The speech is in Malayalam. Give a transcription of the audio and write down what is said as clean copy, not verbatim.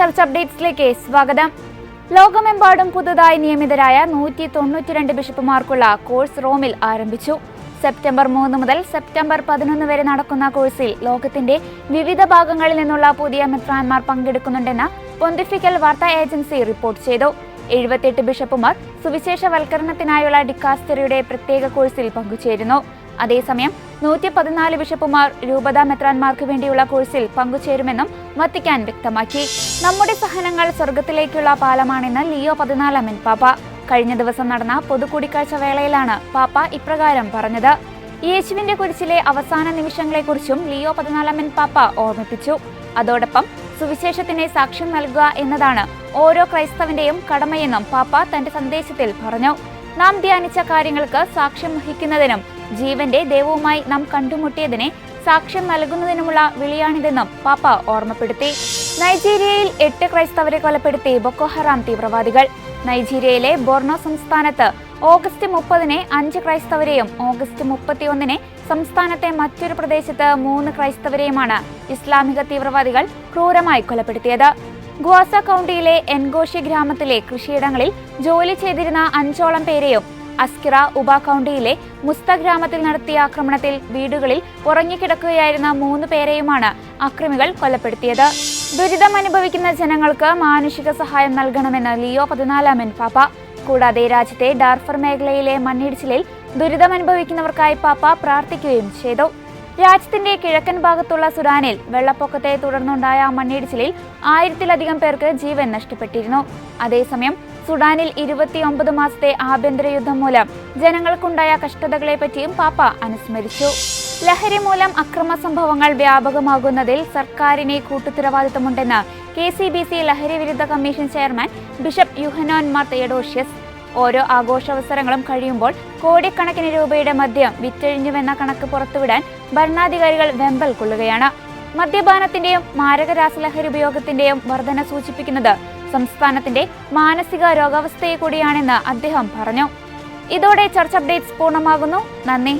ചർച്ച അപ്ഡേറ്റ്സിലേക്ക് സ്വാഗതം. ലോകമെമ്പാടും പുതുതായി നിയമിതരായ 192 ബിഷപ്പുമാർക്കുള്ള കോഴ്സ് റോമിൽ ആരംഭിച്ചു. സെപ്റ്റംബർ 3 മുതൽ സെപ്റ്റംബർ 11 വരെ നടക്കുന്ന കോഴ്സിൽ ലോകത്തിന്റെ വിവിധ ഭാഗങ്ങളിൽ നിന്നുള്ള പുതിയ മെത്രാൻമാർ പങ്കെടുക്കുന്നുണ്ടെന്ന് പൊന്തിഫിക്കൽ വാർത്താ ഏജൻസി റിപ്പോർട്ട് ചെയ്തു. 78 ബിഷപ്പുമാർ സുവിശേഷവൽക്കരണത്തിനായുള്ള ഡിക്കാസ്റ്ററിയുടെ പ്രത്യേക കോഴ്സിൽ പങ്കുചേരുന്നു. അതേസമയം 114 ബിഷപ്പുമാർ രൂപതാ മെത്രാൻമാർക്ക് വേണ്ടിയുള്ള കോഴ്സിൽ പങ്കുചേരുമെന്നും വത്തിക്കാൻ വ്യക്തമാക്കി. നമ്മുടെ സഹനങ്ങൾ സ്വർഗത്തിലേക്കുള്ള പാലമാണെന്ന് ലിയോ 14 പാപ്പ കഴിഞ്ഞ ദിവസം നടന്ന പൊതുകൂടിക്കാഴ്ച വേളയിലാണ് പാപ്പ ഇപ്രകാരം പറഞ്ഞത്. യേശുവിന്റെ കുരിശിലെ അവസാന നിമിഷങ്ങളെക്കുറിച്ചും ലിയോ 14 പാപ്പ ഓർമ്മിപ്പിച്ചു. അതോടൊപ്പം സുവിശേഷത്തിന് സാക്ഷ്യം നൽകുക എന്നതാണ് ഓരോ ക്രൈസ്തവന്റെയും കടമയെന്നും പാപ്പ തന്റെ സന്ദേശത്തിൽ പറഞ്ഞു. നാം ധ്യാനിച്ച കാര്യങ്ങൾക്ക് സാക്ഷ്യം വഹിക്കുന്നതിനും ജീവന്റെ ദൈവവുമായി നാം കണ്ടുമുട്ടിയതിനെ സാക്ഷ്യം നൽകുന്നതിനുമുള്ള വിളിയാണിതെന്നും പാപ്പ ഓർമ്മപ്പെടുത്തി. നൈജീരിയയിൽ 8 ക്രൈസ്തവരെ കൊലപ്പെടുത്തി ബൊക്കോ ഹറാം തീവ്രവാദികൾ. നൈജീരിയയിലെ ബോർണോ സംസ്ഥാനത്ത് ഓഗസ്റ്റ് 30 5 ക്രൈസ്തവരെയും ഓഗസ്റ്റ് 31 സംസ്ഥാനത്തെ മറ്റൊരു പ്രദേശത്ത് 3 ക്രൈസ്തവരെയുമാണ് ഇസ്ലാമിക തീവ്രവാദികൾ ക്രൂരമായി കൊലപ്പെടുത്തിയത്. ഗ്വാസ കൗണ്ടിയിലെ എൻഗോഷി ഗ്രാമത്തിലെ കൃഷിയിടങ്ങളിൽ ജോലി ചെയ്തിരുന്ന 5ഓളം പേരെയും അസ്കിറ ഉപ കൗണ്ടിയിലെ മുസ്ത ഗ്രാമത്തിൽ നടത്തിയ ആക്രമണത്തിൽ വീടുകളിൽ ഉറങ്ങിക്കിടക്കുകയായിരുന്ന 3 പേരെയുമാണ് അക്രമികൾ കൊലപ്പെടുത്തിയത്. ദുരിതമനുഭവിക്കുന്ന ജനങ്ങൾക്ക് മാനുഷിക സഹായം നൽകണമെന്ന് ലിയോ 14 പാപ്പ. കൂടാതെ രാജ്യത്തെ ഡാർഫർ മേഖലയിലെ മണ്ണിടിച്ചിലിൽ ദുരിതമനുഭവിക്കുന്നവർക്കായി പാപ്പ പ്രാർത്ഥിക്കുകയും ചെയ്തു. രാജ്യത്തിന്റെ കിഴക്കൻ ഭാഗത്തുള്ള സുഡാനിൽ വെള്ളപ്പൊക്കത്തെ തുടർന്നുണ്ടായ മണ്ണിടിച്ചിലിൽ 1000-ലധികം പേർക്ക് ജീവൻ നഷ്ടപ്പെട്ടിരുന്നു. അതേസമയം സുഡാനിൽ 29 മാസത്തെ ആഭ്യന്തര യുദ്ധം മൂലം ജനങ്ങൾക്കുണ്ടായ കഷ്ടതകളെപ്പറ്റിയും പാപ്പ അനുസ്മരിച്ചു. ലഹരി മൂലം അക്രമ സംഭവങ്ങൾ വ്യാപകമാകുന്നതിൽ സർക്കാരിന് കൂട്ടുത്തരവാദിത്തമുണ്ടെന്ന് KCBC ലഹരി വിരുദ്ധ commission chairman bishop Yuhanon Mar Theodosius. ഓരോ ആഘോഷാവസരങ്ങളും കഴിയുമ്പോൾ കോടിക്കണക്കിന് രൂപയുടെ മദ്യം വിറ്റഴിഞ്ഞുവെന്ന കണക്ക് പുറത്തുവിടാൻ ഭരണാധികാരികൾ വെമ്പൽ കൊള്ളുകയാണ്. മദ്യപാനത്തിന്റെയും മാരക രാസലഹരി ഉപയോഗത്തിന്റെയും വർധന സൂചിപ്പിക്കുന്നത് സംസ്ഥാനത്തിന്റെ മാനസിക രോഗാവസ്ഥയെ കൂടിയാണെന്ന് അദ്ദേഹം പറഞ്ഞു. ഇതോടെ ചർച്ച അപ്ഡേറ്റ്സ് പൂർണ്ണമാകുന്നു. നന്ദി.